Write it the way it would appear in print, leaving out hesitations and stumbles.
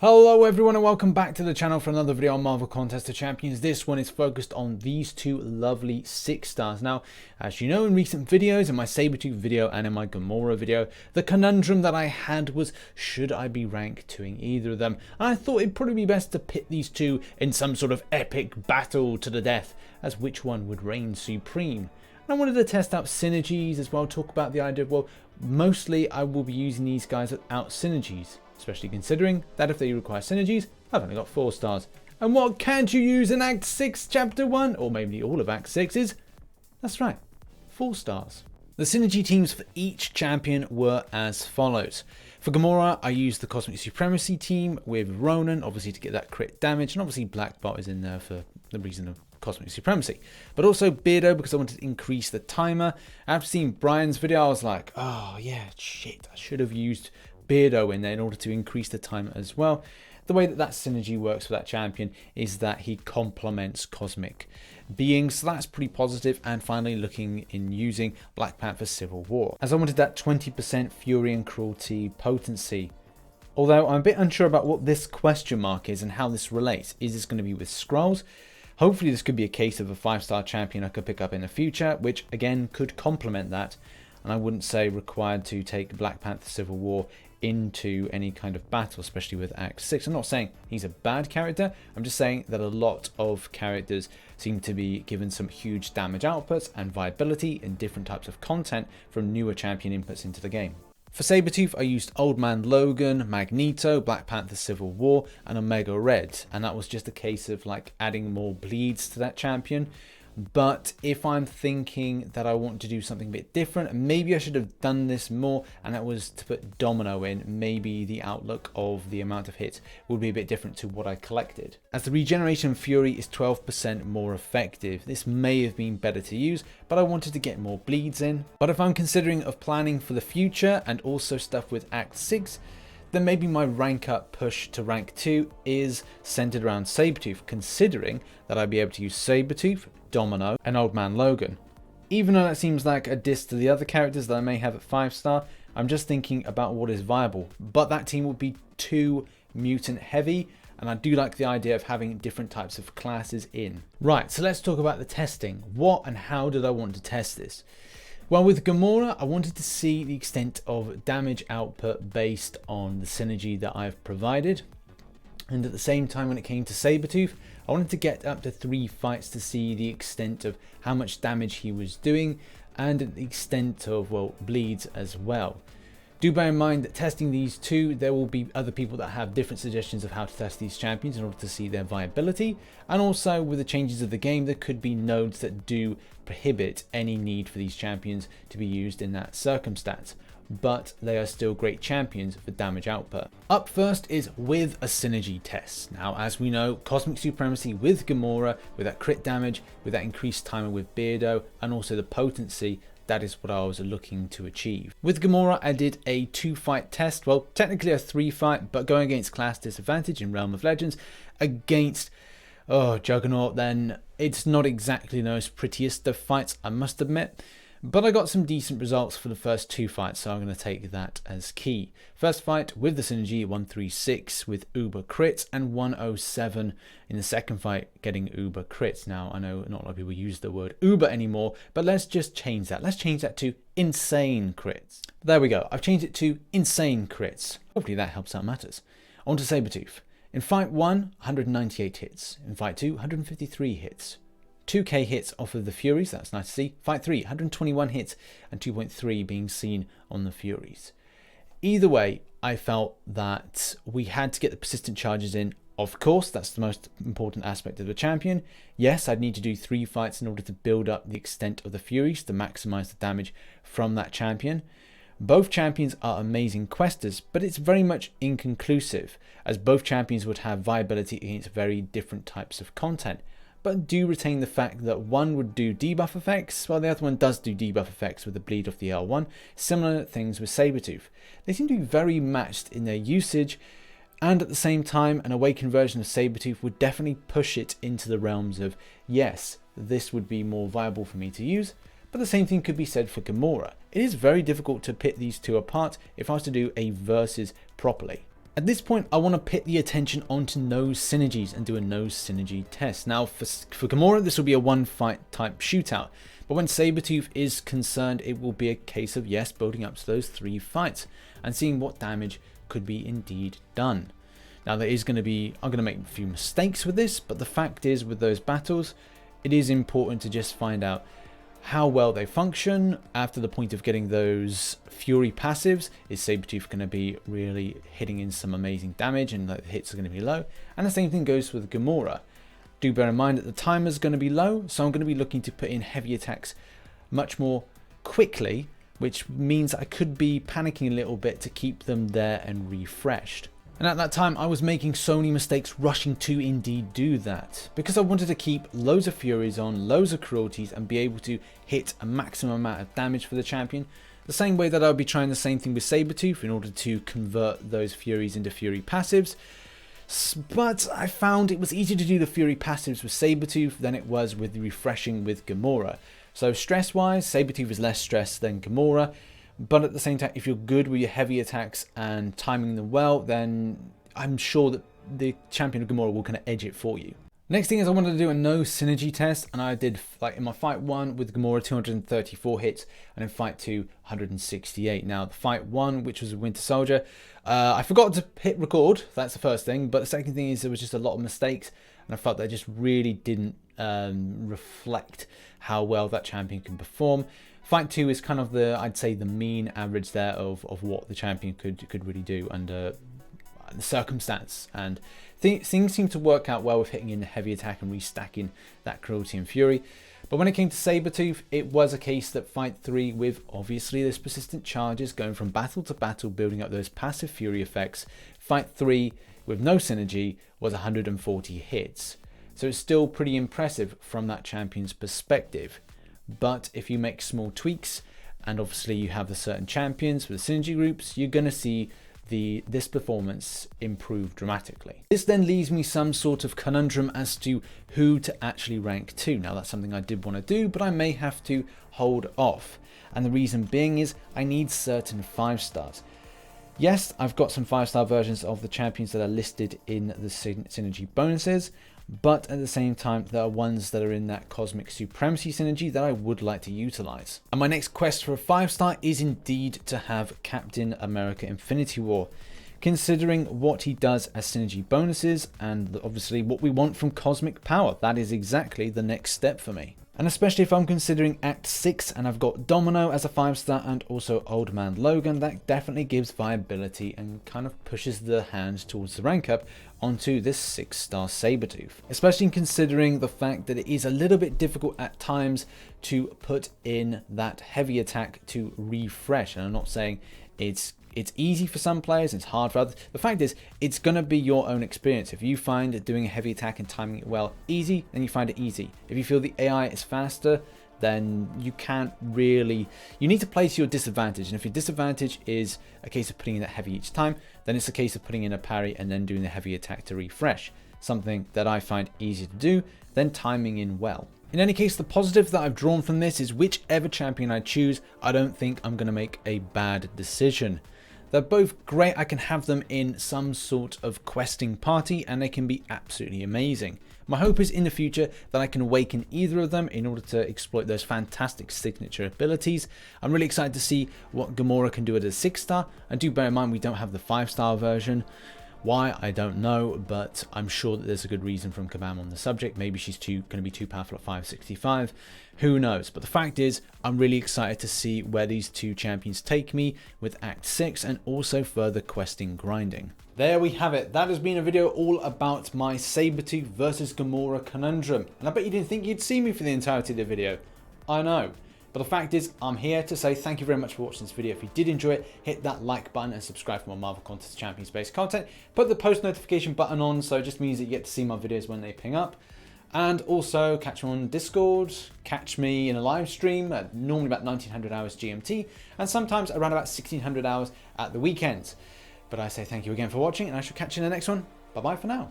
Hello everyone and welcome back to the channel for another video on Marvel Contest of Champions. This one is focused on these two lovely 6 stars. Now, as you know, in recent videos, in my Sabretooth video and in my Gamora video, the conundrum that I had was, should I be rank 2ing either of them? And I thought it'd probably be best to pit these two in some sort of epic battle to the death, as which one would reign supreme. And I wanted to test out synergies as well, talk about the idea of, well, mostly I will be using these guys without synergies. Especially considering that if they require synergies, I've only got 4 stars. And what can't you use in Act 6, Chapter 1, or maybe all of Act 6 is, that's right, 4 stars. The synergy teams for each champion were as follows. For Gamora, I used the Cosmic Supremacy team with Ronan, obviously to get that crit damage, and obviously Blackbot is in there for the reason of Cosmic Supremacy. But also Beardo because I wanted to increase the timer. After seeing Brian's video, I was like, oh yeah, shit, I should have used Beardo in there in order to increase the timer as well. The way that that synergy works for that champion is that he complements cosmic beings, so that's pretty positive. And finally, looking in using Black Panther Civil War, as I wanted that 20% fury and cruelty potency. Although I'm a bit unsure about what this question mark is and how this relates. Is this going to be with Skrulls? Hopefully this could be a case of a 5-star champion I could pick up in the future, which again could complement that. And I wouldn't say required to take Black Panther Civil War into any kind of battle, especially with Act 6. I'm not saying he's a bad character, I'm just saying that a lot of characters seem to be given some huge damage outputs and viability in different types of content from newer champion inputs into the game. For Sabretooth, I used Old Man Logan, Magneto, Black Panther Civil War, and Omega Red, and that was just a case of like adding more bleeds to that champion. But if I'm thinking that I want to do something a bit different, maybe I should have done this more, and that was to put Domino in. Maybe the outlook of the amount of hits would be a bit different to what I collected. As the regeneration fury is 12% more effective, this may have been better to use, but I wanted to get more bleeds in. But if I'm considering of planning for the future and also stuff with Act 6, then maybe my rank up push to rank 2 is centered around Sabretooth, considering that I'd be able to use Sabretooth, Domino, and Old Man Logan. Even though that seems like a diss to the other characters that I may have at 5-star, I'm just thinking about what is viable. But that team would be too mutant heavy, and I do like the idea of having different types of classes in. Right, so let's talk about the testing. What and how did I want to test this? Well, with Gamora, I wanted to see the extent of damage output based on the synergy that I've provided. And at the same time, when it came to Sabretooth, I wanted to get up to 3 fights to see the extent of how much damage he was doing and the extent of, well, bleeds as well. Do bear in mind that testing these two, there will be other people that have different suggestions of how to test these champions in order to see their viability. And also with the changes of the game, there could be nodes that do prohibit any need for these champions to be used in that circumstance. But they are still great champions for damage output. Up first is with a synergy test. Now, as we know, Cosmic Supremacy with Gamora, with that crit damage, with that increased timer with Beardo, and also the potency, that is what I was looking to achieve. With Gamora, I did a 2-fight test, well, technically a 3-fight, but going against class disadvantage in Realm of Legends against Juggernaut, then it's not exactly the most prettiest of fights, I must admit. But I got some decent results for the first 2 fights, so I'm going to take that as key. First fight with the synergy, 136 with Uber crits, and 107 in the second fight getting Uber crits. Now, I know not a lot of people use the word Uber anymore, but let's just change that. Let's change that to insane crits. There we go. I've changed it to insane crits. Hopefully that helps out matters. On to Sabretooth. In fight 1, 198 hits. In fight 2, 153 hits. 2k hits off of the Furies, that's nice to see. Fight 3, 121 hits and 2.3 being seen on the Furies. Either way, I felt that we had to get the persistent charges in. Of course, that's the most important aspect of the champion. Yes, I'd need to do 3 fights in order to build up the extent of the Furies to maximize the damage from that champion. Both champions are amazing questers, but it's very much inconclusive, as both champions would have viability against very different types of content, but do retain the fact that one would do debuff effects, while the other one does do debuff effects with the bleed off the L1. Similar things with Sabretooth. They seem to be very matched in their usage, and at the same time, an awakened version of Sabretooth would definitely push it into the realms of, yes, this would be more viable for me to use, but the same thing could be said for Gamora. It is very difficult to pit these two apart if I was to do a versus properly. At this point, I want to pit the attention onto no synergies and do a no synergy test. Now, for Gamora, this will be a one fight type shootout. But when Sabretooth is concerned, it will be a case of, yes, building up to those 3 fights and seeing what damage could be indeed done. Now, I'm going to make a few mistakes with this, but the fact is, with those battles, it is important to just find out how well they function. After the point of getting those Fury passives, is Sabretooth going to be really hitting in some amazing damage and the hits are going to be low? And the same thing goes with Gamora. Do bear in mind that the timer is going to be low, so I'm going to be looking to put in heavy attacks much more quickly, which means I could be panicking a little bit to keep them there and refreshed. And at that time, I was making so many mistakes rushing to indeed do that, because I wanted to keep loads of Furies on, loads of Cruelties, and be able to hit a maximum amount of damage for the champion. The same way that I would be trying the same thing with Sabretooth in order to convert those Furies into Fury passives. But I found it was easier to do the Fury passives with Sabretooth than it was with refreshing with Gamora. So stress-wise, Sabretooth is less stressed than Gamora. But at the same time, if you're good with your heavy attacks and timing them well, then I'm sure that the champion of Gamora will kind of edge it for you. Next thing is I wanted to do a no synergy test, and I did, like in my fight 1 with Gamora, 234 hits, and in fight 2, 168. Now the fight 1, which was with Winter Soldier, I forgot to hit record. That's the first thing. But the second thing is there was just a lot of mistakes, and I felt that I just really didn't reflect how well that champion can perform. Fight 2 is kind of I'd say the mean average there of what the champion could really do under the circumstance, and things seem to work out well with hitting in the heavy attack and restacking that Cruelty and Fury. But when it came to Sabretooth, it was a case that fight 3, with obviously those persistent charges going from battle to battle, building up those passive Fury effects, fight 3 with no synergy was 140 hits. So it's still pretty impressive from that champion's perspective. But if you make small tweaks, and obviously you have the certain champions for the synergy groups, you're going to see this performance improve dramatically. This then leaves me some sort of conundrum as to who to actually rank to. Now that's something I did want to do, but I may have to hold off. And the reason being is I need certain 5 stars. Yes, I've got some 5-star versions of the champions that are listed in the synergy bonuses, but at the same time, there are ones that are in that Cosmic Supremacy synergy that I would like to utilize. And my next quest for a 5-star is indeed to have Captain America Infinity War. Considering what he does as synergy bonuses, and obviously what we want from Cosmic Power, that is exactly the next step for me. And especially if I'm considering Act 6 and I've got Domino as a 5-star and also Old Man Logan, that definitely gives viability and kind of pushes the hand towards the rank up onto this 6-star Sabretooth. Especially considering the fact that it is a little bit difficult at times to put in that heavy attack to refresh. And I'm not saying it's easy for some players, it's hard for others. The fact is, it's going to be your own experience. If you find doing a heavy attack and timing it well easy, then you find it easy. If you feel the AI is faster, then you can't really, you need to play to your disadvantage. And if your disadvantage is a case of putting in that heavy each time, then it's a case of putting in a parry and then doing the heavy attack to refresh. Something that I find easier to do than timing in well. In any case, the positive that I've drawn from this is whichever champion I choose, I don't think I'm going to make a bad decision. They're both great. I can have them in some sort of questing party and they can be absolutely amazing. My hope is in the future that I can awaken either of them in order to exploit those fantastic signature abilities. I'm really excited to see what Gamora can do at a 6-star. And do bear in mind we don't have the 5-star version. Why, I don't know, but I'm sure that there's a good reason from Kabam on the subject. Maybe she's going to be too powerful at 565. Who knows? But the fact is, I'm really excited to see where these two champions take me with Act 6 and also further questing grinding. There we have it. That has been a video all about my Sabretooth versus Gamora conundrum. And I bet you didn't think you'd see me for the entirety of the video. I know. But the fact is, I'm here to say thank you very much for watching this video. If you did enjoy it, hit that like button and subscribe for more Marvel Contest Champions based content. Put the post notification button on, so it just means that you get to see my videos when they ping up. And also catch me on Discord, catch me in a live stream at normally about 1900 hours GMT, and sometimes around about 1600 hours at the weekends. But I say thank you again for watching, and I shall catch you in the next one. Bye bye for now.